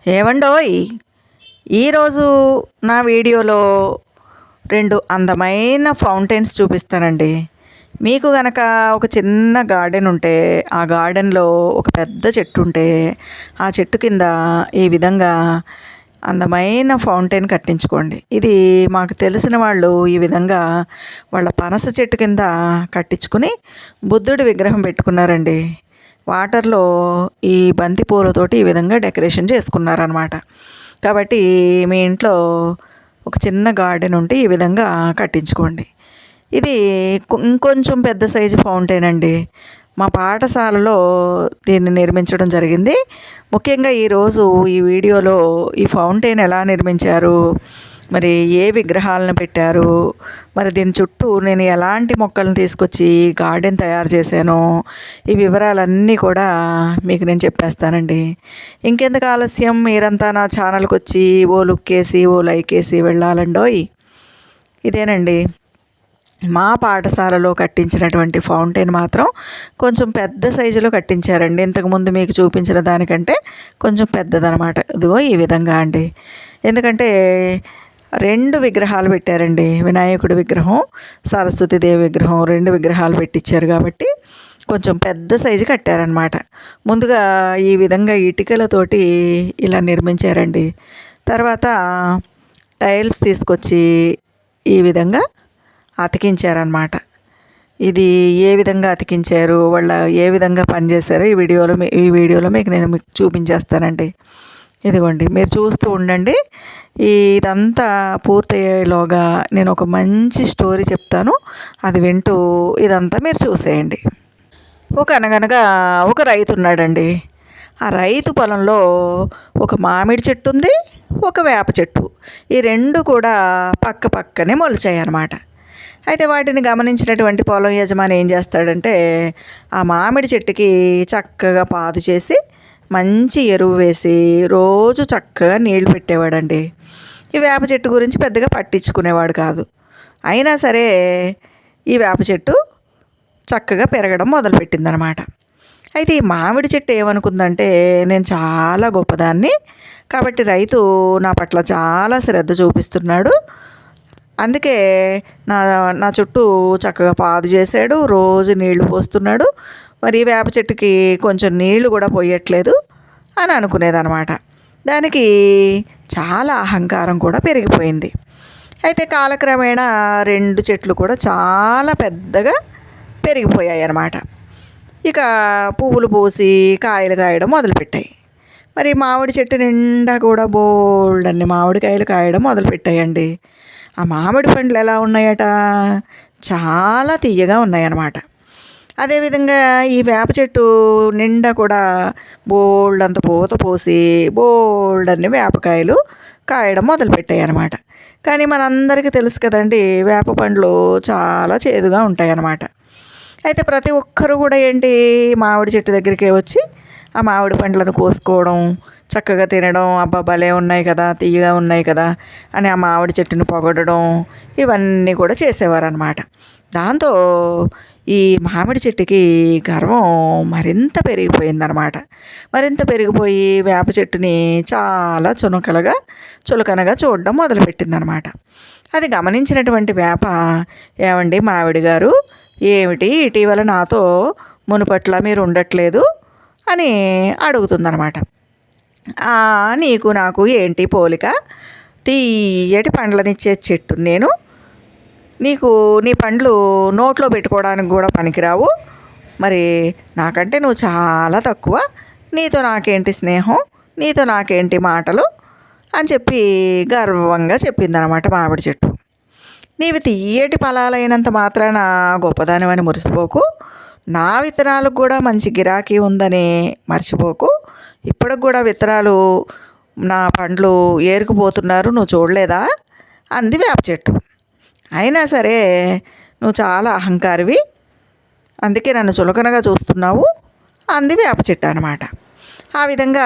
ఏవండోయ్, ఈరోజు నా వీడియోలో 2 అందమైన ఫౌంటైన్స్ చూపిస్తానండి. మీకు గనక ఒక చిన్న గార్డెన్ ఉంటే, ఆ గార్డెన్లో ఒక పెద్ద చెట్టు ఉంటే, ఆ చెట్టు కింద ఈ విధంగా అందమైన ఫౌంటైన్ కట్టించుకోండి. ఇది మాకు తెలిసిన వాళ్ళు ఈ విధంగా వాళ్ళ పనస చెట్టు కింద కట్టించుకుని బుద్ధుడి విగ్రహం పెట్టుకున్నారండి. వాటర్లో ఈ బంతి పూలతోటి ఈ విధంగా డెకరేషన్ చేసుకున్నారనమాట. కాబట్టి మీ ఇంట్లో ఒక చిన్న గార్డెన్ ఉంటే ఈ విధంగా కట్టించుకోండి. ఇది ఇంకొంచెం పెద్ద సైజు ఫౌంటైన్ అండి. మా పాఠశాలలో దీన్ని నిర్మించడం జరిగింది. ముఖ్యంగా ఈరోజు ఈ వీడియోలో ఈ ఫౌంటైన్ ఎలా నిర్మించారు, మరి ఏ విగ్రహాలను పెట్టారు, మరి దీని చుట్టూ నేను ఎలాంటి మొక్కలను తీసుకొచ్చి గార్డెన్ తయారు చేశానో ఈ వివరాలన్నీ కూడా మీకు నేను చెప్పేస్తానండి. ఇంకెందుకు ఆలస్యం, మీరంతా నా ఛానల్కి వచ్చి ఓ లుక్ వేసి ఓ లైక్ వేసి వెళ్ళాలండోయ్. ఇదేనండి మా పాఠశాలలో కట్టించినటువంటి ఫౌంటైన్. మాత్రం కొంచెం పెద్ద సైజులో కట్టించారండి. ఇంతకుముందు మీకు చూపించిన దానికంటే కొంచెం పెద్దదనమాట. ఇదిగో ఈ విధంగా అండి. ఎందుకంటే 2 విగ్రహాలు పెట్టారండి. వినాయకుడి విగ్రహం, సరస్వతీదేవి విగ్రహం, 2 విగ్రహాలు పెట్టించారు కాబట్టి కొంచెం పెద్ద సైజు కట్టారనమాట. ముందుగా ఈ విధంగా ఇటుకలతోటి ఇలా నిర్మించారండి. తర్వాత టైల్స్ తీసుకొచ్చి ఈ విధంగా అతికించారనమాట. ఇది ఏ విధంగా అతికించారు, వాళ్ళ ఏ విధంగా పనిచేశారో ఈ వీడియోలో మీకు చూపించేస్తానండి. ఇదిగోండి, మీరు చూస్తూ ఉండండి. ఇదంతా పూర్తయ్యేలోగా నేను ఒక మంచి స్టోరీ చెప్తాను, అది వింటూ ఇదంతా మీరు చూసేయండి. అనగనగా ఒక రైతు ఉన్నాడండి. ఆ రైతు పొలంలో ఒక మామిడి చెట్టు ఉంది, ఒక వేప చెట్టు. ఈ 2 కూడా పక్క పక్కనే మొలిచాయి అన్నమాట. అయితే వాటిని గమనించినటువంటి పొలం యజమాని ఏం చేస్తాడంటే, ఆ మామిడి చెట్టుకి చక్కగా పాదు చేసి మంచి ఎరువు వేసి రోజు చక్కగా నీళ్లు పెట్టేవాడండి. ఈ వేప చెట్టు గురించి పెద్దగా పట్టించుకునేవాడు కాదు. అయినా సరే ఈ వేప చెట్టు చక్కగా పెరగడం మొదలుపెట్టిందనమాట. అయితే ఈ మామిడి చెట్టు ఏమనుకుందంటే, నేను చాలా గొప్పదాన్ని కాబట్టి రైతు నా పట్ల చాలా శ్రద్ధ చూపిస్తున్నాడు, అందుకే నా చుట్టూ చక్కగా పాదు చేశాడు, రోజు నీళ్లు పోస్తున్నాడు, మరి వేప చెట్టుకి కొంచెం నీళ్లు కూడా పోయట్లేదు అని అనుకునేదనమాట. దానికి చాలా అహంకారం కూడా పెరిగిపోయింది. అయితే కాలక్రమేణా 2 చెట్లు కూడా చాలా పెద్దగా పెరిగిపోయాయి అన్నమాట. ఇక పువ్వులు పూసి కాయలు కాయడం మొదలుపెట్టాయి. మరి మామిడి చెట్టు నిండా కూడా బోల్డన్ని మామిడికాయలు కాయడం మొదలుపెట్టాయండి. ఆ మామిడి పండ్లు ఎలా ఉన్నాయట, చాలా తీయగా ఉన్నాయన్నమాట. అదేవిధంగా ఈ వేప చెట్టు నిండా కూడా బోల్డంత పూత పోసి బోల్డన్ని వేపకాయలు కాయడం మొదలుపెట్టాయి అన్నమాట. కానీ మనందరికీ తెలుసు కదండి, వేప పండ్లు చాలా చేదుగా ఉంటాయి అన్నమాట. అయితే ప్రతి ఒక్కరు కూడా ఏంటి, మామిడి చెట్టు దగ్గరికి వచ్చి ఆ మామిడి పండ్లను కోసుకోవడం, చక్కగా తినడం, అబ్బా భలే ఉన్నాయి కదా, తీయగా ఉన్నాయి కదా అని ఆ మామిడి చెట్టుని పొగడడం, ఇవన్నీ కూడా చేసేవారనమాట. దాంతో ఈ మామిడి చెట్టుకి గర్వం మరింత పెరిగిపోయిందనమాట. మరింత పెరిగిపోయి వేప చెట్టుని చాలా చులకనగా చూడడం మొదలుపెట్టిందనమాట. అది గమనించినటువంటి వేప, ఏమండి మామిడి గారు, ఏమిటి ఇటీవల నాతో మునుపట్ల మీరు ఉండట్లేదు అని అడుగుతుందనమాట. నీకు నాకు ఏంటి పోలిక, తీయటి పండ్లనిచ్చే చెట్టు నేను, నీ పండ్లు నోట్లో పెట్టుకోవడానికి కూడా పనికిరావు, మరి నాకంటే నువ్వు చాలా తక్కువ, నీతో నాకేంటి స్నేహం, నీతో నాకేంటి మాటలు అని చెప్పి గర్వంగా చెప్పిందనమాట మామిడి చెట్టు. నీవి తీయటి ఫలాలైనంత మాత్రాన గొప్పదానివని మురిసిపోకు, నా విత్తనాలకు కూడా మంచి గిరాకీ ఉందని మర్చిపోకు, ఇప్పటికి కూడా విత్తనాలు నా పండ్లు ఏరుకుపోతున్నారు, నువ్వు చూడలేదా అంది వేప చెట్టు. అయినా సరే నువ్వు చాలా అహంకారివి, అందుకే నన్ను చులకనగా చూస్తున్నావు అంది వేప చెట్టు అనమాట. ఆ విధంగా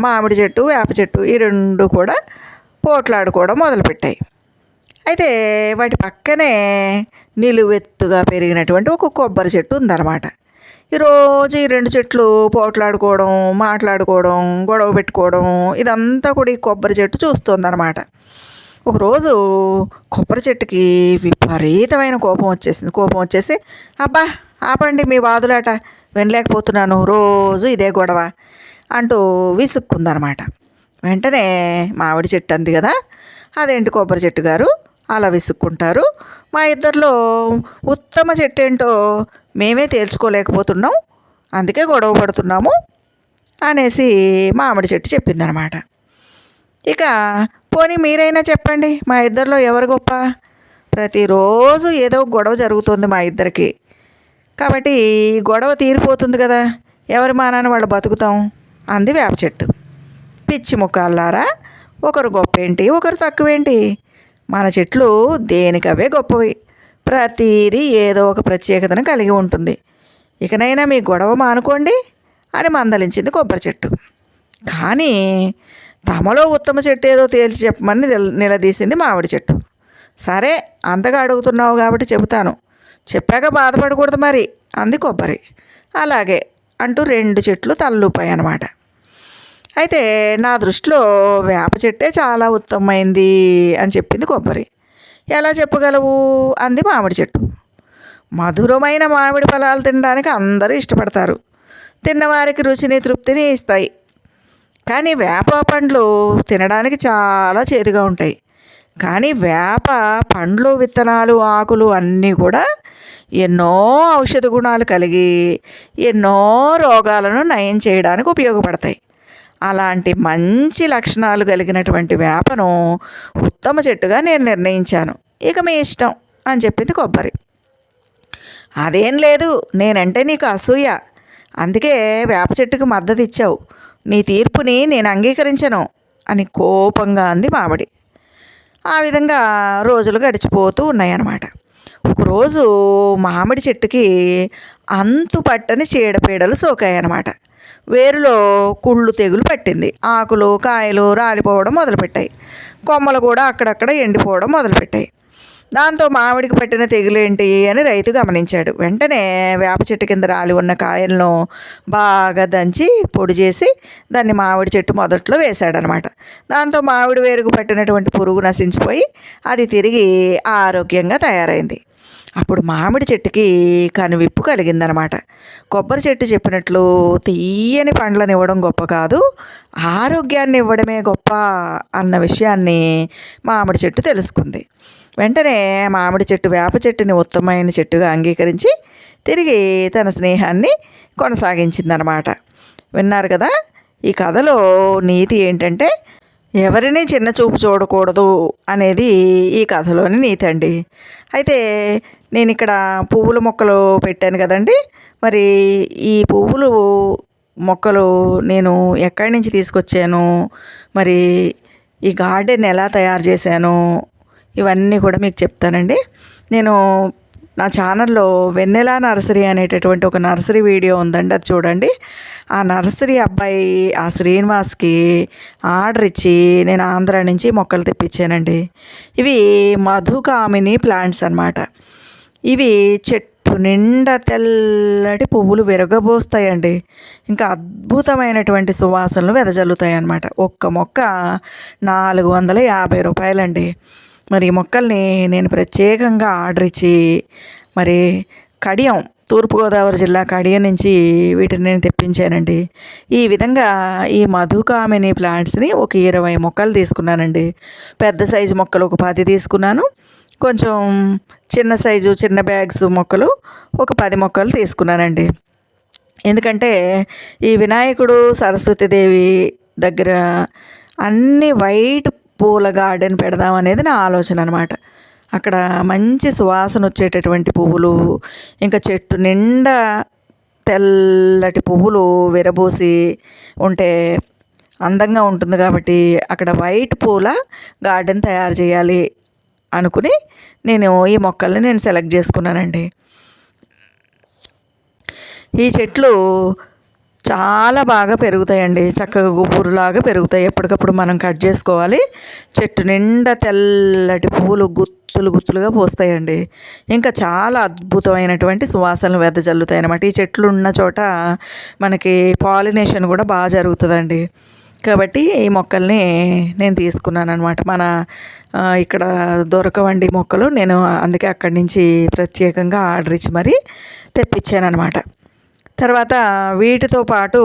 మామిడి చెట్టు వేప చెట్టు ఈ 2 కూడా పోట్లాడుకోవడం మొదలుపెట్టాయి. అయితే వాటి పక్కనే నిలువెత్తుగా పెరిగినటువంటి ఒక కొబ్బరి చెట్టు ఉందన్నమాట. ఈరోజు ఈ రెండు చెట్లు పోట్లాడుకోవడం, మాట్లాడుకోవడం, గొడవ పెట్టుకోవడం ఇదంతా కూడా ఈ కొబ్బరి చెట్టు చూస్తుందన్నమాట. ఒకరోజు కొబ్బరి చెట్టుకి విపరీతమైన కోపం వచ్చేసి, అబ్బా ఆపండి మీ వాదులాట, వినలేకపోతున్నాను, రోజు ఇదే గొడవ అంటూ విసుక్కుందనమాట. వెంటనే మామిడి చెట్టు అంది కదా, అదేంటి కొబ్బరి చెట్టు గారు అలా విసుక్కుంటారు, మా ఇద్దరిలో ఉత్తమ చెట్టు ఏంటో మేమే తేల్చుకోలేకపోతున్నాం, అందుకే గొడవ పడుతున్నాము అనేసి మామిడి చెట్టు చెప్పిందనమాట. ఇక పోనీ మీరైనా చెప్పండి, మా ఇద్దరిలో ఎవరు గొప్ప? ప్రతిరోజు ఏదో గొడవ జరుగుతుంది మా ఇద్దరికి, కాబట్టి ఈ గొడవ తీరిపోతుంది కదా, ఎవరి మానాన్ని వాళ్ళు బతుకుతాం అంది వేప చెట్టు. పిచ్చి ముక్కల్లారా, ఒకరు గొప్ప ఏంటి, ఒకరు తక్కువేంటి? మన చెట్లు దేనికవే గొప్పవి, ప్రతిదీ ఏదో ఒక ప్రత్యేకతను కలిగి ఉంటుంది. ఇకనైనా మీ గొడవ మానుకోండి అని మందలించింది కొబ్బరి చెట్టు. కానీ తమలో ఉత్తమ చెట్టు ఏదో తేల్చి చెప్పమని నిలదీసింది మామిడి చెట్టు. సరే అంతగా అడుగుతున్నావు కాబట్టి చెబుతాను, చెప్పాక బాధపడకూడదు మరి అంది కొబ్బరి. అలాగే అంటూ రెండు చెట్లు తలూపాయి అన్నమాట. అయితే నా దృష్టిలో వేప చెట్టే చాలా ఉత్తమమైంది అని చెప్పింది కొబ్బరి. ఎలా చెప్పగలవు అంది మామిడి చెట్టు. మధురమైన మామిడి ఫలాలు తినడానికి అందరూ ఇష్టపడతారు, తిన్నవారికి రుచిని తృప్తిని ఇస్తాయి. కానీ వేప పండ్లు తినడానికి చాలా చేదుగా ఉంటాయి. కానీ వేప పండ్లు, విత్తనాలు, ఆకులు అన్నీ కూడా ఎన్నో ఔషధ గుణాలు కలిగి ఎన్నో రోగాలను నయం చేయడానికి ఉపయోగపడతాయి. అలాంటి మంచి లక్షణాలు కలిగినటువంటి వేపను ఉత్తమ చెట్టుగా నేను నిర్ణయించాను, ఇక మీ ఇష్టం అని చెప్పింది కొబ్బరి. అదేం లేదు, నేనంటే నీకు అసూయ, అందుకే వేప చెట్టుకు మద్దతు ఇచ్చావు, నీ తీర్పుని నేను అంగీకరించను అని కోపంగా అంది మామిడి. ఆ విధంగా రోజులు గడిచిపోతూ ఉన్నాయన్నమాట. ఒకరోజు మామిడి చెట్టుకి అంతు పట్టని చీడపీడలు సోకాయన్నమాట. వేరులో కుళ్ళు తెగులు పట్టింది, ఆకులు కాయలు రాలిపోవడం మొదలుపెట్టాయి, కొమ్మలు కూడా అక్కడక్కడ ఎండిపోవడం మొదలుపెట్టాయి. దాంతో మామిడికి పట్టిన తెగులేంటి అని రైతు గమనించాడు. వెంటనే వేప చెట్టు కింద రాలి ఉన్న కాయలను బాగా దంచి పొడి చేసి దాన్ని మామిడి చెట్టు మొదట్లో వేశాడనమాట. దాంతో మామిడి వేరుకు పట్టినటువంటి పురుగు నశించిపోయి అది తిరిగి ఆరోగ్యంగా తయారైంది. అప్పుడు మామిడి చెట్టుకి కనువిప్పు కలిగిందనమాట. కొబ్బరి చెట్టు చెప్పినట్లు తీయని పండ్లను ఇవ్వడం గొప్ప కాదు, ఆరోగ్యాన్ని ఇవ్వడమే గొప్ప అన్న విషయాన్ని మామిడి చెట్టు తెలుసుకుంది. వెంటనే మామిడి చెట్టు వేప చెట్టుని ఉత్తమమైన చెట్టుగా అంగీకరించి తిరిగి తన స్నేహాన్ని కొనసాగించిందనమాట. విన్నారు కదా, ఈ కథలో నీతి ఏంటంటే ఎవరిని చిన్న చూపు చూడకూడదు అనేది ఈ కథలోని నీతి అండి. అయితే నేను ఇక్కడ పువ్వుల మొక్కలు పెట్టాను కదండి, మరి ఈ పువ్వులు మొక్కలు నేను ఎక్కడి నుంచి తీసుకొచ్చాను, మరి ఈ గార్డెన్ ఎలా తయారు చేశాను, ఇవన్నీ కూడా మీకు చెప్తానండి. నేను నా ఛానల్లో వెన్నెల నర్సరీ అనేటటువంటి ఒక నర్సరీ వీడియో ఉందండి, అది చూడండి. ఆ నర్సరీ అబ్బాయి ఆ శ్రీనివాస్కి ఆర్డర్ ఇచ్చి నేను ఆంధ్ర నుంచి మొక్కలు తెప్పించానండి. ఇవి మధుకామిని ప్లాంట్స్ అన్నమాట. ఇవి చెట్టు నిండా తెల్లటి పువ్వులు విరగబోస్తాయండి, ఇంకా అద్భుతమైనటువంటి సువాసనలు వెదజల్లుతాయి అన్నమాట. ఒక్క మొక్క 450 రూపాయలండి. మరి ఈ మొక్కల్ని నేను ప్రత్యేకంగా ఆర్డర్ ఇచ్చి మరి కడియం, తూర్పుగోదావరి జిల్లా కడియం నుంచి వీటిని నేను తెప్పించానండి. ఈ విధంగా ఈ మధుకామిని ప్లాంట్స్ని ఒక 20 మొక్కలు తీసుకున్నానండి. పెద్ద సైజు మొక్కలు ఒక 10 తీసుకున్నాను, కొంచెం చిన్న సైజు చిన్న బ్యాగ్స్ మొక్కలు ఒక 10 మొక్కలు తీసుకున్నానండి. ఎందుకంటే ఈ వినాయకుడు సరస్వతీదేవి దగ్గర అన్ని వైట్ పూల గార్డెన్ పెడదాం అనేది నా ఆలోచన అనమాట. అక్కడ మంచి సువాసన వచ్చేటటువంటి పువ్వులు, ఇంకా చెట్టు నిండా తెల్లటి పువ్వులు విరబోసి ఉంటే అందంగా ఉంటుంది కాబట్టి అక్కడ వైట్ పూల గార్డెన్ తయారు చేయాలి అనుకుని నేను ఈ మొక్కల్ని నేను సెలెక్ట్ చేసుకున్నానండి. ఈ చెట్లు చాలా బాగా పెరుగుతాయండి. చక్కగా గుబురులాగా పెరుగుతాయి. ఎప్పటికప్పుడు మనం కట్ చేసుకోవాలి. చెట్టు నిండా తెల్లటి పువ్వులు గుత్తులు గుత్తులుగా పూస్తాయండి. ఇంకా చాలా అద్భుతమైనటువంటి సువాసనలు వెదజల్లుతాయి అన్నమాట. ఈ చెట్లు ఉన్న చోట మనకి పాలినేషన్ కూడా బాగా జరుగుతుందండి. కాబట్టి ఈ మొక్కల్ని నేను తీసుకున్నాను అనమాట. మన ఇక్కడ దొరకవండి మొక్కలు. నేను అందుకే అక్కడి నుంచి ప్రత్యేకంగా ఆర్డర్ ఇచ్చి మరీ తెప్పించాను అనమాట. తర్వాత వీటితో పాటు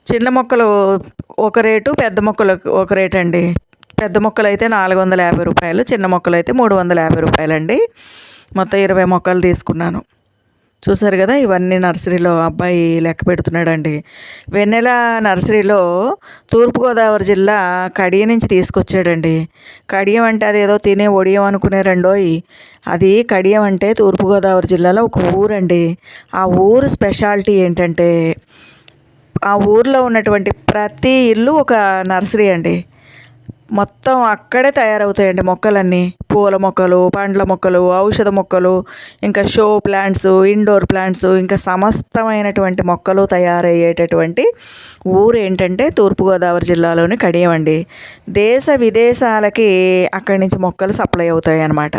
చిన్న మొక్కలు ఒక రేటు, పెద్ద మొక్కలు ఒక రేటు అండి. పెద్ద మొక్కలు అయితే 450 రూపాయలు, చిన్న మొక్కలు అయితే 350 రూపాయలండి. మొత్తం 20 మొక్కలు తీసుకున్నాను. చూసారు కదా, ఇవన్నీ నర్సరీలో అబ్బాయి లెక్క పెడుతున్నాడండి. వెన్నెల నర్సరీలో తూర్పుగోదావరి జిల్లా కడియం నుంచి తీసుకొచ్చాడండి. కడియం అంటే అదేదో తినే ఒడియం అనుకునేరండోయ్. అది కడియం అంటే తూర్పుగోదావరి జిల్లాలో ఒక ఊరండి. ఆ ఊరు స్పెషాలిటీ ఏంటంటే ఆ ఊర్లో ఉన్నటువంటి ప్రతి ఇల్లు ఒక నర్సరీ అండి. మొత్తం అక్కడే తయారవుతాయండి మొక్కలన్నీ. పూల మొక్కలు, పండ్ల మొక్కలు, ఔషధ మొక్కలు, ఇంకా షో ప్లాంట్స్, ఇండోర్ ప్లాంట్స్, ఇంకా సమస్తమైనటువంటి మొక్కలు తయారయ్యేటటువంటి ఊరు ఏంటంటే తూర్పుగోదావరి జిల్లాలోని కడియం అండి. దేశ విదేశాలకి అక్కడి నుంచి మొక్కలు సప్లై అవుతాయి అన్నమాట.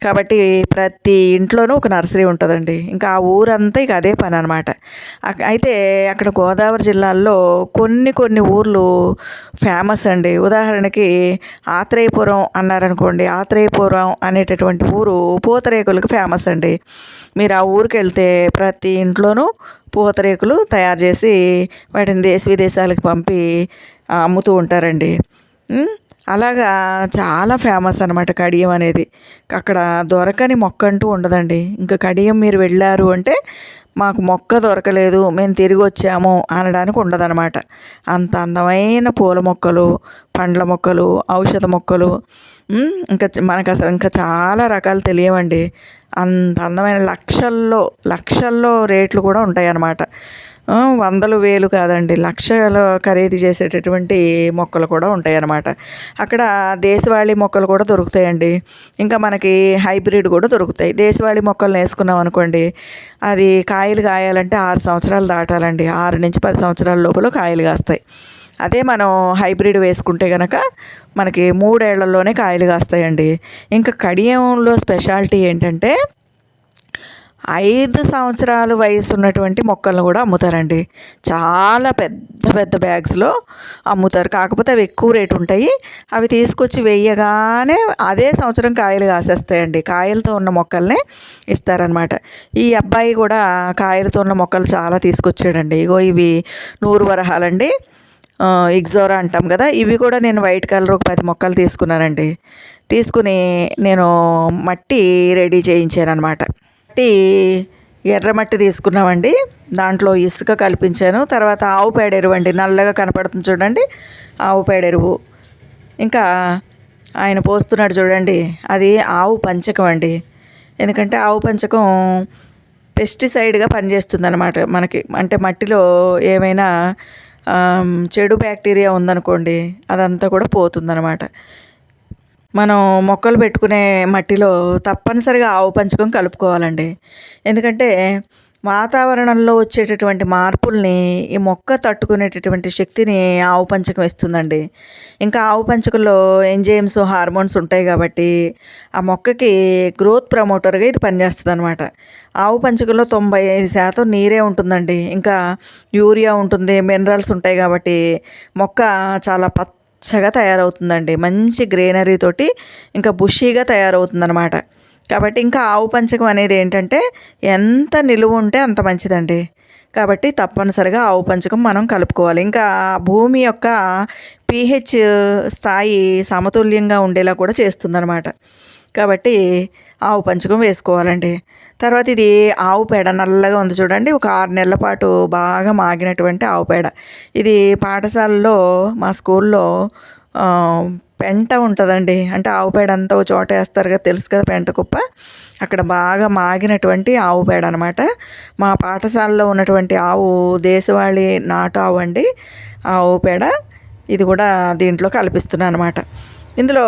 కాబట్టి ప్రతి ఇంట్లోనూ ఒక నర్సరీ ఉంటుందండి. ఇంకా ఆ ఊరంతా ఇక అదే పని అనమాట. అయితే అక్కడ గోదావరి జిల్లాల్లో కొన్ని కొన్ని ఊర్లు ఫేమస్ అండి. ఉదాహరణకి ఆత్రేయపురం అన్నారనుకోండి. ఆత్రేయపురం అనేటటువంటి ఊరు పూతరేకులకు ఫేమస్ అండి. మీరు ఆ ఊరికి వెళ్తే ప్రతి ఇంట్లోనూ పూతరేకులు తయారు చేసి వాటిని దేశ విదేశాలకు పంపి అమ్ముతూ ఉంటారండి. అలాగా చాలా ఫేమస్ అనమాట కడియం అనేది. అక్కడ దొరకని మొక్క అంటూ ఉండదండి. ఇంకా కడియం మీరు వెళ్ళారు అంటే మాకు మొక్క దొరకలేదు, మేము తిరిగి వచ్చాము అనడానికి ఉండదన్నమాట. అంత అందమైన పూల మొక్కలు, పండ్ల మొక్కలు, ఔషధ మొక్కలు, ఇంకా మనకు అసలు ఇంకా చాలా రకాలు తెలియవండి. అంత అందమైన లక్షల్లో రేట్లు కూడా ఉంటాయి అన్నమాట. వందలు వేలు కాదండి, లక్షలు ఖరీదు చేసేటటువంటి మొక్కలు కూడా ఉంటాయి అన్నమాట. అక్కడ దేశవాళీ మొక్కలు కూడా దొరుకుతాయండి. ఇంకా మనకి హైబ్రిడ్ కూడా దొరుకుతాయి. దేశవాళీ మొక్కలను వేసుకున్నాం అనుకోండి, అది కాయలు కాయాలంటే 6 సంవత్సరాలు దాటాలండి. 6 నుంచి 10 సంవత్సరాల లోపల కాయలు కాస్తాయి. అదే మనం హైబ్రిడ్ వేసుకుంటే కనుక మనకి 3 ఏళ్లలోనే కాయలు కాస్తాయండి. ఇంకా కడియంలో స్పెషాలిటీ ఏంటంటే 5 సంవత్సరాల వయసు ఉన్నటువంటి మొక్కలను కూడా అమ్ముతారండి. చాలా పెద్ద పెద్ద బ్యాగ్స్లో అమ్ముతారు. కాకపోతే అవి ఎక్కువ రేటు ఉంటాయి. అవి తీసుకొచ్చి వేయగానే అదే సంవత్సరం కాయలు కాసేస్తాయండి. కాయలతో ఉన్న మొక్కల్ని ఇస్తారనమాట. ఈ అబ్బాయి కూడా కాయలతో ఉన్న మొక్కలు చాలా తీసుకొచ్చాడండి. ఇగో ఇవి 100 వరహాలండి, ఇగ్జోరా అంటాం కదా. ఇవి కూడా నేను వైట్ కలర్ ఒక 10 మొక్కలు తీసుకున్నానండి. తీసుకుని నేను మట్టి రెడీ చేయించాను అనమాట. ఎర్రమట్టి తీసుకున్నామండి. దాంట్లో ఇసుక కల్పించాను. తర్వాత ఆవు పేడ ఎరువు అండి, నల్లగా కనపడుతుంది చూడండి, ఆవు పేడ ఎరువు. ఇంకా ఆయన పోస్తున్నాడు చూడండి, అది ఆవు పంచకం అండి. ఎందుకంటే ఆవు పంచకం పెస్టిసైడ్గా పనిచేస్తుంది అన్నమాట మనకి. అంటే మట్టిలో ఏమైనా చెడు బ్యాక్టీరియా ఉందనుకోండి, అదంతా కూడా పోతుందన్నమాట. మనం మొక్కలు పెట్టుకునే మట్టిలో తప్పనిసరిగా ఆవు పంచకం కలుపుకోవాలండి. ఎందుకంటే వాతావరణంలో వచ్చేటటువంటి మార్పుల్ని ఈ మొక్క తట్టుకునేటటువంటి శక్తిని ఆవు పంచకం ఇస్తుందండి. ఇంకా ఆవు పంచకంలో ఎంజైమ్స్, హార్మోన్స్ ఉంటాయి కాబట్టి ఆ మొక్కకి గ్రోత్ ప్రమోటర్గా ఇది పనిచేస్తుంది అనమాట. ఆవు పంచకంలో 95% నీరే ఉంటుందండి. ఇంకా యూరియా ఉంటుంది, మినరల్స్ ఉంటాయి కాబట్టి మొక్క చాలా పచ్చగా తయారవుతుందండి. మంచి గ్రీనరీ తోటి ఇంకా బుషీగా తయారవుతుందన్నమాట. కాబట్టి ఇంకా ఆవు పంచకం అనేది ఏంటంటే ఎంత నిలువ ఉంటే అంత మంచిదండి. కాబట్టి తప్పనిసరిగా ఆవు పంచకం మనం కలుపుకోవాలి. ఇంకా భూమి యొక్క pH స్థాయి సమతుల్యంగా ఉండేలా కూడా చేస్తుందన్నమాట. కాబట్టి ఆవు పంచకం వేసుకోవాలండి. తర్వాత ఇది ఆవు పేడ నల్లగా ఉంది చూడండి, ఒక 6 నెలల పాటు బాగా మాగినటువంటి ఆవు పేడ. ఇది పాఠశాలలో మా స్కూల్లో పెంట ఉంటుందండి. అంటే ఆవు పేడ అంతా ఒక చోట వేస్తారు కదా, తెలుసు కదా, పెంట కుప్ప. అక్కడ బాగా మాగినటువంటి ఆవు పేడ అనమాట. మా పాఠశాలలో ఉన్నటువంటి ఆవు దేశవాళీ నాటు ఆవు అండి, ఆవు పేడ. ఇది కూడా దీంట్లో కల్పిస్తున్నాను అనమాట. ఇందులో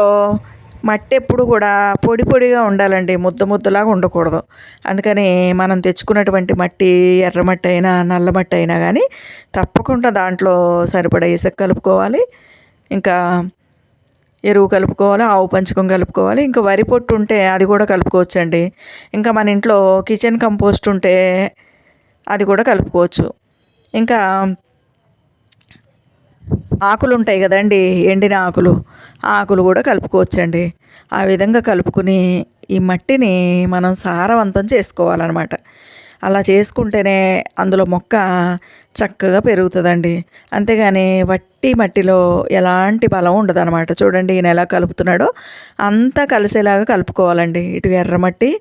మట్టి ఎప్పుడు కూడా పొడి పొడిగా ఉండాలండి, ముద్ద ముద్దలాగా ఉండకూడదు. అందుకని మనం తెచ్చుకున్నటువంటి మట్టి ఎర్రమట్టి అయినా నల్లమట్టి అయినా కానీ తప్పకుండా దాంట్లో సరిపడా ఇసుక కలుపుకోవాలి, ఇంకా ఎరువు కలుపుకోవాలి, ఆవు పంచకం కలుపుకోవాలి, ఇంకా వరి పొట్టు ఉంటే అది కూడా కలుపుకోవచ్చండి. ఇంకా మన ఇంట్లో కిచెన్ కంపోస్ట్ ఉంటే అది కూడా కలుపుకోవచ్చు. ఇంకా ఆకులు ఉంటాయి కదండి, ఎండిన ఆకులు కూడా కలుపుకోవచ్చండి. ఆ విధంగా కలుపుకుని ఈ మట్టిని మనం సారవంతం చేసుకోవాలన్నమాట. అలా చేసుకుంటేనే అందులో మొక్క చక్కగా పెరుగుతుందండి. అంతేగాని వట్టి మట్టిలో ఎలాంటి బలం ఉండదన్నమాట. చూడండి ఈయన ఎలా కలుపుతున్నాడో అంతా కలిసేలాగా కలుపుకోవాలండి. ఇటు ఎర్రమట్టి,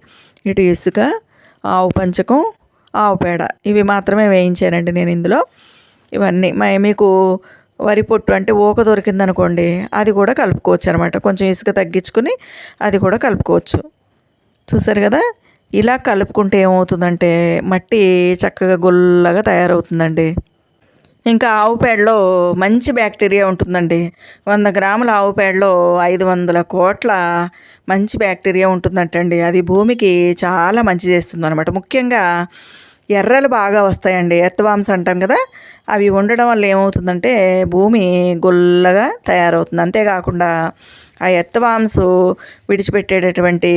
ఇటు ఇసుక, ఆవు పంచకం, ఆవు పేడ ఇవి మాత్రమే వేయించానండి నేను ఇందులో. ఇవన్నీ మీకు వరి పొట్టు అంటే ఊక దొరికిందనుకోండి అది కూడా కలుపుకోవచ్చు అనమాట. కొంచెం ఇసుక తగ్గించుకుని అది కూడా కలుపుకోవచ్చు. చూసారు కదా, ఇలా కలుపుకుంటే ఏమవుతుందంటే మట్టి చక్కగా గుల్లగా తయారవుతుందండి. ఇంకా ఆవు పేడలో మంచి బ్యాక్టీరియా ఉంటుందండి. 100 గ్రాముల ఆవు పేడలో 500 కోట్ల మంచి బ్యాక్టీరియా ఉంటుందంటండి. అది భూమికి చాలా మంచి చేస్తుంది అనమాట. ముఖ్యంగా ఎర్రలు బాగా వస్తాయండి, ఎర్త్వామ్స్ అంటాం కదా, అవి ఉండడం వల్ల ఏమవుతుందంటే భూమి గుల్లగా తయారవుతుంది. అంతేకాకుండా ఆ ఎర్త్వామ్స్ విడిచిపెట్టేటటువంటి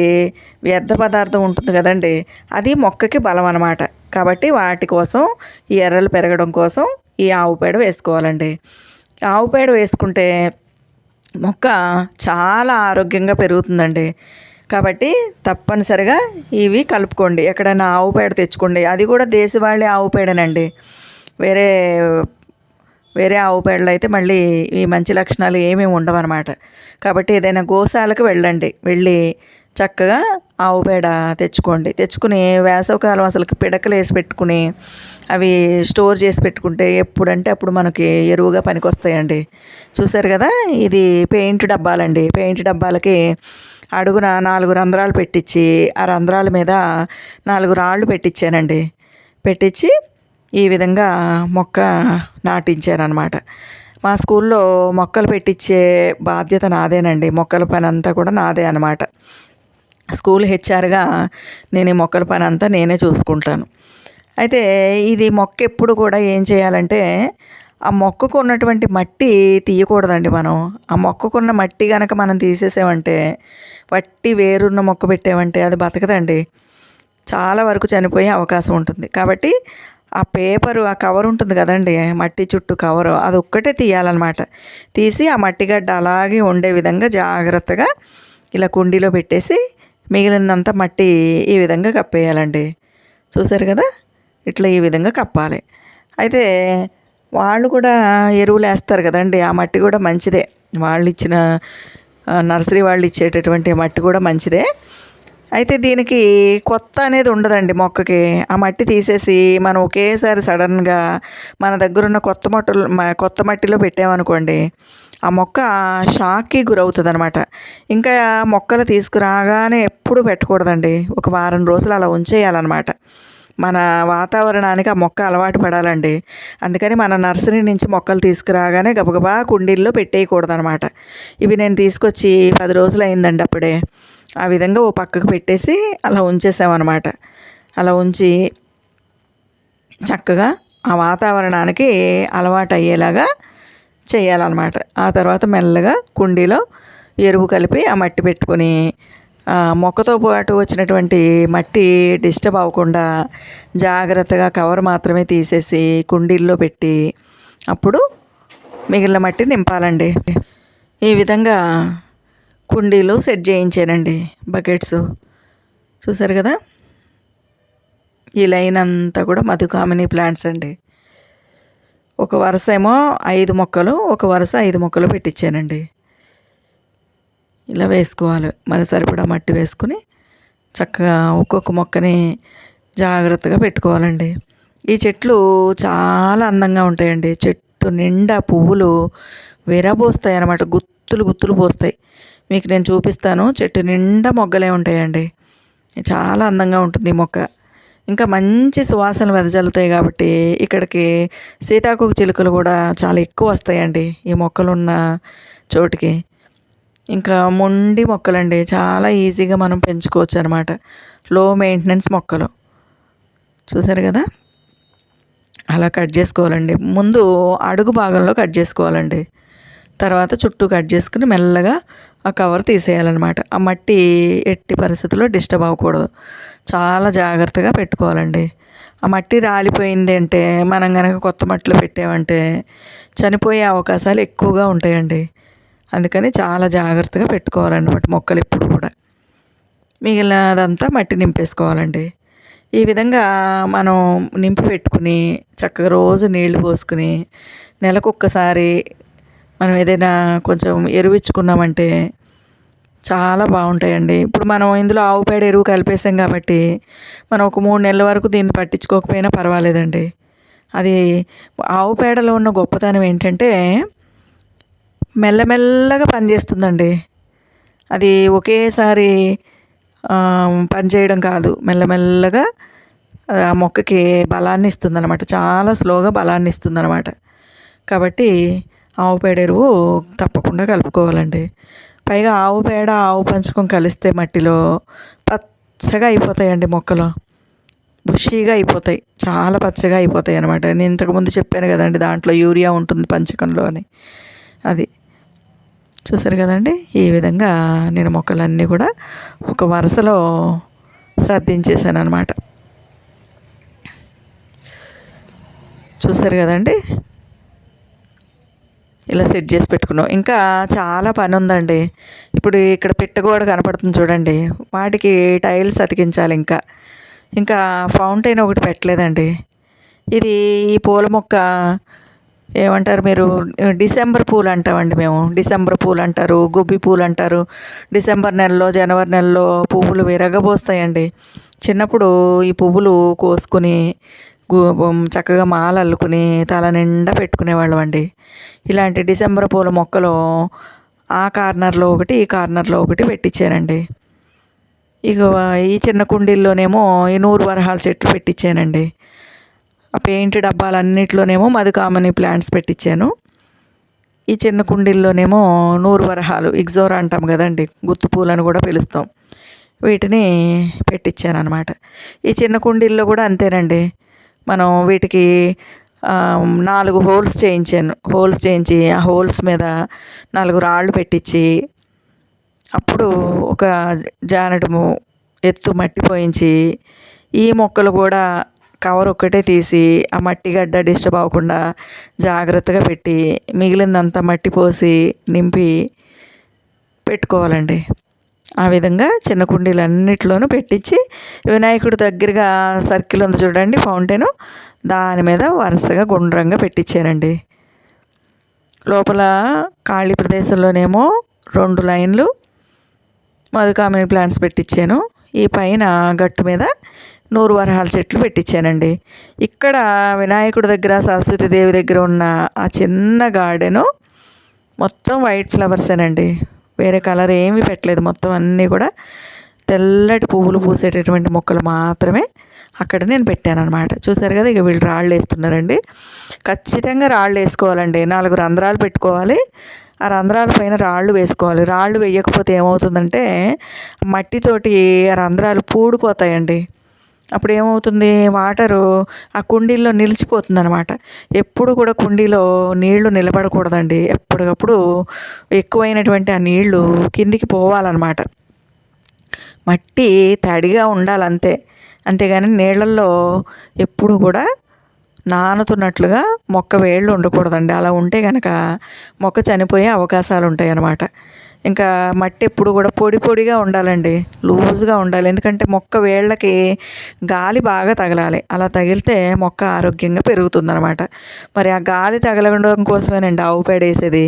వ్యర్థ పదార్థం ఉంటుంది కదండి, అది మొక్కకి బలం అన్నమాట. కాబట్టి వాటి కోసం ఈ ఎర్రలు పెరగడం కోసం ఈ ఆవు పేడ వేసుకోవాలండి. ఆవు పేడ వేసుకుంటే మొక్క చాలా ఆరోగ్యంగా పెరుగుతుందండి. కాబట్టి తప్పనిసరిగా ఇవి కలుపుకోండి. ఎక్కడైనా ఆవు పేడ తెచ్చుకోండి, అది కూడా దేశవాళీ ఆవు పేడనండి. వేరే ఆవు పేడలు అయితే మళ్ళీ ఈ మంచి లక్షణాలు ఏమీ ఉండవన్నమాట. కాబట్టి ఏదైనా గోశాలకు వెళ్ళి చక్కగా ఆవు పేడ తెచ్చుకుని వేసవికాలం అసలు పిడకలు వేసి పెట్టుకుని అవి స్టోర్ చేసి పెట్టుకుంటే ఎప్పుడంటే అప్పుడు మనకి ఎరువుగా పనికొస్తాయండి. చూసారు కదా, ఇది పెయింట్ డబ్బాలండి. పెయింట్ డబ్బాలకి అడుగున 4 రంధ్రాలు పెట్టించి ఆ రంధ్రాల మీద 4 రాళ్ళు పెట్టించానండి. పెట్టించి ఈ విధంగా మొక్క నాటించానమాట. మా స్కూల్లో మొక్కలు పెట్టించే బాధ్యత నాదేనండి. మొక్కల పని అంతా కూడా నాదే అనమాట. స్కూల్ హెచ్ఆర్గా నేను ఈ మొక్కల పని అంతా నేనే చూసుకుంటాను. అయితే ఇది మొక్క ఎప్పుడు కూడా ఏం చేయాలంటే ఆ మొక్కకు ఉన్నటువంటి మట్టి తీయకూడదండి. మనం ఆ మొక్కకున్న మట్టి కనుక మనం తీసేసామంటే, వట్టి వేరున్న మొక్క పెట్టామంటే అది బతకదండి, చాలా వరకు చనిపోయే అవకాశం ఉంటుంది. కాబట్టి ఆ పేపరు, ఆ కవర్ ఉంటుంది కదండి, మట్టి చుట్టూ కవరు, అది ఒక్కటే తీయాలన్నమాట. తీసి ఆ మట్టి గడ్డ అలాగే ఉండే విధంగా జాగ్రత్తగా ఇలా కుండీలో పెట్టేసి మిగిలినంత మట్టి ఈ విధంగా కప్పేయాలండి. చూసారు కదా, ఇట్లా ఈ విధంగా కప్పాలి. అయితే వాళ్ళు కూడా ఎరువులు వేస్తారు కదండి, ఆ మట్టి కూడా మంచిదే. వాళ్ళు ఇచ్చిన నర్సరీ వాళ్ళు ఇచ్చేటటువంటి మట్టి కూడా మంచిదే. అయితే దీనికి కొత్త అనేది ఉండదండి మొక్కకి. ఆ మట్టి తీసేసి మనం ఒకేసారి సడన్గా మన దగ్గర ఉన్న కొత్త మట్టిలో పెట్టామనుకోండి, ఆ మొక్క షాక్కి గురవుతుంది అనమాట. ఇంకా మొక్కలు తీసుకురాగానే ఎప్పుడు పెట్టకూడదండి, ఒక వారం రోజులు అలా ఉంచేయాలన్నమాట. మన వాతావరణానికి ఆ మొక్క అలవాటు పడాలండి. అందుకని మన నర్సరీ నుంచి మొక్కలు తీసుకురాగానే గబగబా కుండీల్లో పెట్టేయకూడదనమాట. ఇవి నేను తీసుకొచ్చి 10 రోజులు అయిందండి అప్పుడే. ఆ విధంగా ఓ పక్కకు పెట్టేసి అలా ఉంచేసామన్నమాట. అలా ఉంచి చక్కగా ఆ వాతావరణానికి అలవాటు అయ్యేలాగా చేయాలన్నమాట. ఆ తర్వాత మెల్లగా కుండీలో ఎరువు కలిపి ఆ మట్టి పెట్టుకొని మొక్కతో పాటు వచ్చినటువంటి మట్టి డిస్టర్బ్ అవ్వకుండా జాగ్రత్తగా కవర్ మాత్రమే తీసేసి కుండీల్లో పెట్టి అప్పుడు మిగిలిన మట్టి నింపాలండి. ఈ విధంగా కుండీలు సెట్ చేయించానండి, బకెట్స్. చూసారు కదా, ఈ లైన్ అంతా కూడా మధుకామిని ప్లాంట్స్ అండి. ఒక వరుస ఏమో 5 మొక్కలు, ఒక వరుస 5 మొక్కలు పెట్టించానండి. ఇలా వేసుకోవాలి. మరి సరిపడా మట్టి వేసుకుని చక్కగా ఒక్కొక్క మొక్కని జాగ్రత్తగా పెట్టుకోవాలండి. ఈ చెట్లు చాలా అందంగా ఉంటాయండి. చెట్టు నిండా పువ్వులు విరబోస్తాయి అన్నమాట, గుత్తులు పోస్తాయి. మీకు నేను చూపిస్తాను. చెట్టు నిండా మొగ్గలే ఉంటాయండి. చాలా అందంగా ఉంటుంది ఈ మొక్క. ఇంకా మంచి సువాసనలు వెదజల్లుతాయి. కాబట్టి ఇక్కడికి సీతాకోక చిలుకలు కూడా చాలా ఎక్కువ వస్తాయండి ఈ మొక్కలున్న చోటుకి. ఇంకా మొండి మొక్కలండి, చాలా ఈజీగా మనం పెంచుకోవచ్చు అనమాట. లో మెయింటెనెన్స్ మొక్కలు. చూసారు కదా, అలా కట్ చేసుకోవాలండి. ముందు అడుగు భాగంలో కట్ చేసుకోవాలండి. తర్వాత చుట్టూ కట్ చేసుకుని మెల్లగా ఆ కవర్ తీసేయాలన్నమాట. ఆ మట్టి ఎట్టి పరిస్థితుల్లో డిస్టర్బ్ అవ్వకూడదు. చాలా జాగ్రత్తగా పెట్టుకోవాలండి. ఆ మట్టి రాలిపోయింది అంటే, మనం కనుక కొత్త మట్టిలో పెట్టామంటే చనిపోయే అవకాశాలు ఎక్కువగా ఉంటాయండి. అందుకని చాలా జాగ్రత్తగా పెట్టుకోవాలన్నమాట మొక్కలు ఎప్పుడు కూడా. మిగిలినదంతా మట్టి నింపేసుకోవాలండి. ఈ విధంగా మనం నింపి పెట్టుకుని చక్కగా రోజు నీళ్లు పోసుకుని నెలకొక్కసారి మనం ఏదైనా కొంచెం ఎరువిచ్చుకున్నామంటే చాలా బాగుంటాయండి. ఇప్పుడు మనం ఇందులో ఆవు పేడ ఎరువు కలిపేసాం కాబట్టి మనం ఒక 3 నెలల వరకు దీన్ని పట్టించుకోకపోయినా పర్వాలేదండి. అది ఆవు పేడలో ఉన్న గొప్పతనం ఏంటంటే మెల్లమెల్లగా పనిచేస్తుందండి. అది ఒకేసారి పనిచేయడం కాదు, మెల్లమెల్లగా ఆ మొక్కకి బలాన్ని ఇస్తుందన్నమాట. చాలా స్లోగా బలాన్ని ఇస్తుందన్నమాట. కాబట్టి ఆవు పేడ ఎరువు తప్పకుండా కలుపుకోవాలండి. పైగా ఆవు పేడ ఆవు పంచకం కలిస్తే మట్టిలో పచ్చగా అయిపోతాయండి మొక్కలు. బుషీగా అయిపోతాయి, చాలా పచ్చగా అయిపోతాయి అనమాట. నేను ఇంతకుముందు చెప్పాను కదండి, దాంట్లో యూరియా ఉంటుంది పంచకంలో అని. అది చూసారు కదండి. ఈ విధంగా నేను మొక్కలన్నీ కూడా ఒక వరుసలో సర్దించేసాను అనమాట. చూసారు కదండి, ఇలా సెట్ చేసి పెట్టుకున్నాం. ఇంకా చాలా పని ఉందండి. ఇప్పుడు ఇక్కడ పిట్టగోడ కనపడుతుంది చూడండి, వాటికి టైల్స్ అతికించాలి. ఇంకా ఫౌంటైన్ ఒకటి పెట్టలేదండి. ఇది ఈ పూల మొక్క ఏమంటారు మీరు, డిసెంబర్ పూలు అంటామండి మేము. డిసెంబర్ పూలు అంటారు, గుబ్బి పూలు అంటారు. డిసెంబర్ నెలలో జనవరి నెలలో పువ్వులు విరగబోస్తాయండి. చిన్నప్పుడు ఈ పువ్వులు కోసుకుని చక్కగా మాల అల్లుకుని తల నిండా పెట్టుకునేవాళ్ళం అండి. ఇలాంటి డిసెంబర్ పూల మొక్కలు ఆ కార్నర్లో ఒకటి, ఈ కార్నర్లో ఒకటి పెట్టించానండి. ఇక ఈ చిన్న కుండీల్లోనేమో ఈ 100 వరహాల చెట్లు పెట్టించానండి. ఆ పెయింట్ డబ్బాలన్నిటిలోనేమో మధుకామని ప్లాంట్స్ పెట్టించాను. ఈ చిన్న కుండీల్లోనేమో 100 వరహాలు, ఇగ్జోరా అంటాం కదండి, గుత్తు పూలని కూడా పిలుస్తాం, వీటిని పెట్టించాను అనమాట. ఈ చిన్న కుండీల్లో కూడా అంతేనండి. మనం వీటికి 4 హోల్స్ చేయించి ఆ హోల్స్ మీద 4 రాళ్ళు పెట్టించి అప్పుడు ఒక జానెడు ఎత్తు మట్టి పోయించి ఈ మొక్కలు కూడా కవర్ ఒక్కటే తీసి ఆ మట్టి గడ్డ డిస్టర్బ్ అవ్వకుండా జాగ్రత్తగా పెట్టి మిగిలిందంతా మట్టి పోసి నింపి పెట్టుకోవాలండి. ఆ విధంగా చిన్న కుండీలన్నిటిలోనూ పెట్టించి వినాయకుడి దగ్గరగా సర్కిల్ ఉంది చూడండి ఫౌంటైను, దాని మీద వరుసగా గుండ్రంగా పెట్టించానండి. లోపల ఖాళీ ప్రదేశంలోనేమో 2 లైన్లు మధుకామిని ప్లాంట్స్ పెట్టించాను. ఈ పైన గట్టు మీద 100 వరహాల చెట్లు పెట్టించానండి. ఇక్కడ వినాయకుడి దగ్గర సరస్వతీదేవి దగ్గర ఉన్న ఆ చిన్న గార్డెను మొత్తం వైట్ ఫ్లవర్సేనండి, వేరే కలర్ ఏమీ పెట్టలేదు. మొత్తం అన్నీ కూడా తెల్లటి పువ్వులు పూసేటటువంటి మొక్కలు మాత్రమే అక్కడ నేను పెట్టాను అనమాట. చూసారు కదా, ఇక వీళ్ళు రాళ్ళు వేస్తున్నారండి. ఖచ్చితంగా రాళ్ళు వేసుకోవాలండి. 4 రంధ్రాలు పెట్టుకోవాలి. ఆ రంధ్రాల పైన రాళ్ళు వేసుకోవాలి. రాళ్ళు వేయకపోతే ఏమవుతుందంటే మట్టితోటి ఆ రంధ్రాలు పూడిపోతాయండి. అప్పుడు ఏమవుతుంది, వాటరు ఆ కుండీల్లో నిలిచిపోతుంది అనమాట. ఎప్పుడు కూడా కుండీలో నీళ్లు నిలబడకూడదండి. ఎప్పటికప్పుడు ఎక్కువైనటువంటి ఆ నీళ్లు కిందికి పోవాలన్నమాట. మట్టి తడిగా ఉండాలంతే, అంతేగాని నీళ్ళల్లో ఎప్పుడు కూడా నానుతున్నట్లుగా మొక్క వేళ్ళు ఉండకూడదండి. అలా ఉంటే కనుక మొక్క చనిపోయే అవకాశాలు ఉంటాయి అన్నమాట. ఇంకా మట్టి ఎప్పుడు కూడా పొడి పొడిగా ఉండాలండి, లూజ్గా ఉండాలి. ఎందుకంటే మొక్క వేళ్ళకి గాలి బాగా తగలాలి. అలా తగిలితే మొక్క ఆరోగ్యంగా పెరుగుతుందన్నమాట. మరి ఆ గాలి తగలడం కోసమేనండి ఆవు పేడ వేసేది.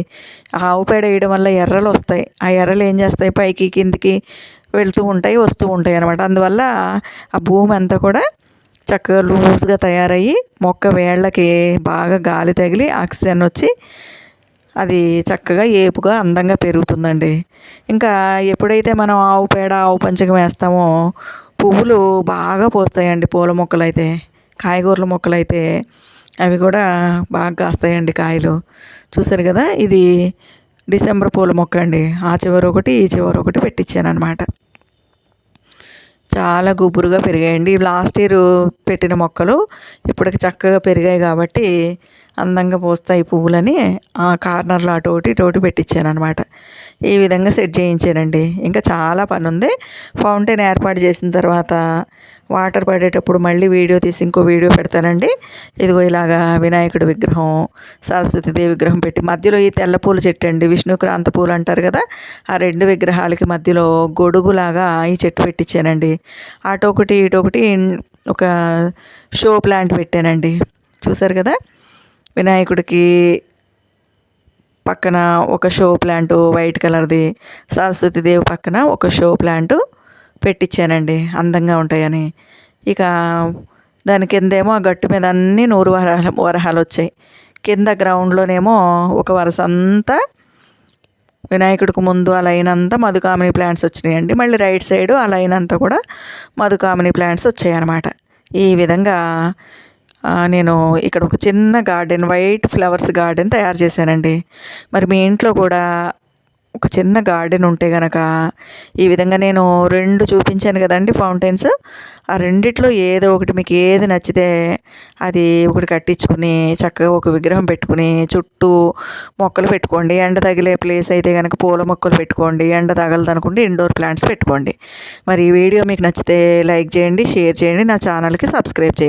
ఆ ఆవు పేడ వేయడం వల్ల ఎర్రలు వస్తాయి. ఆ ఎర్రలు ఏం చేస్తాయి, పైకి కిందికి వెళ్తూ ఉంటాయి, వస్తూ ఉంటాయి అన్నమాట. అందువల్ల ఆ భూమి అంతా కూడా చక్కగా లూజ్గా తయారయ్యి మొక్క వేళ్ళకి బాగా గాలి తగిలి ఆక్సిజన్ వచ్చి అది చక్కగా ఏపుగా అందంగా పెరుగుతుందండి. ఇంకా ఎప్పుడైతే మనం ఆవు పేడ ఆవు పంచకం వేస్తామో పువ్వులు బాగా పోస్తాయండి. పూల మొక్కలైతే, కాయగూరల మొక్కలైతే అవి కూడా బాగా కాస్తాయండి కాయలు. చూసారు కదా, ఇది డిసెంబర్ పూల మొక్క అండి. ఆ చివర ఒకటి ఈ చివర ఒకటి పెట్టించాను అనమాట. చాలా గుబురుగా పెరిగాయండి. లాస్ట్ ఇయర్ పెట్టిన మొక్కలు ఇప్పటికి చక్కగా పెరిగాయి కాబట్టి అందంగా పూస్తాయి పువ్వులని ఆ కార్నర్లో అటు ఒకటి ఇటు ఒకటి పెట్టించాను అనమాట. ఈ విధంగా సెట్ చేయించానండి. ఇంకా చాలా పని ఉంది. ఫౌంటైన్ ఏర్పాటు చేసిన తర్వాత వాటర్ పడేటప్పుడు మళ్ళీ వీడియో తీసి ఇంకో వీడియో పెడతానండి. ఇదిగో ఇలాగా వినాయకుడి విగ్రహం, సరస్వతీదేవి విగ్రహం పెట్టి మధ్యలో ఈ తెల్ల పూల చెట్టు అండి, విష్ణుక్రాంత పూలు అంటారు కదా, ఆ రెండు విగ్రహాలకి మధ్యలో గొడుగులాగా ఈ చెట్టు పెట్టించానండి. అటొకటి ఇటొకటి ఒక షో ప్లాంట్ పెట్టానండి. చూసారు కదా, వినాయకుడికి పక్కన ఒక షో ప్లాంట్ వైట్ కలర్ది, సరస్వతీదేవి పక్కన ఒక షో ప్లాంట్ పెట్టించానండి అందంగా ఉంటాయని. ఇక దాని కిందేమో ఆ గట్టు మీద అన్నీ నూరు వరహాలు వచ్చాయి. కింద గ్రౌండ్లోనేమో ఒక వరుస అంతా వినాయకుడికి ముందు ఆ లైన్ అంతా మధుకామిని ప్లాంట్స్ వచ్చినాయండి. మళ్ళీ రైట్ సైడు ఆ లైన్ అంతా కూడా మధుకామిని ప్లాంట్స్ వచ్చాయి అన్నమాట. ఈ విధంగా నేను ఇక్కడ ఒక చిన్న గార్డెన్, వైట్ ఫ్లవర్స్ గార్డెన్ తయారు చేశానండి. మరి మీ ఇంట్లో కూడా ఒక చిన్న గార్డెన్ ఉంటే కనుక ఈ విధంగా నేను 2 చూపించాను కదండి ఫౌంటైన్స్, ఆ రెండిట్లో ఏదో ఒకటి మీకు ఏది నచ్చితే అది ఒకటి కట్టించుకుని చక్కగా ఒక విగ్రహం పెట్టుకుని చుట్టూ మొక్కలు పెట్టుకోండి. ఎండ తగిలే ప్లేస్ అయితే కనుక పూల మొక్కలు పెట్టుకోండి, ఎండ తగలదు అనుకుంటే ఇండోర్ ప్లాంట్స్ పెట్టుకోండి. మరి ఈ వీడియో మీకు నచ్చితే లైక్ చేయండి, షేర్ చేయండి, నా ఛానల్కి సబ్స్క్రైబ్ చేయండి.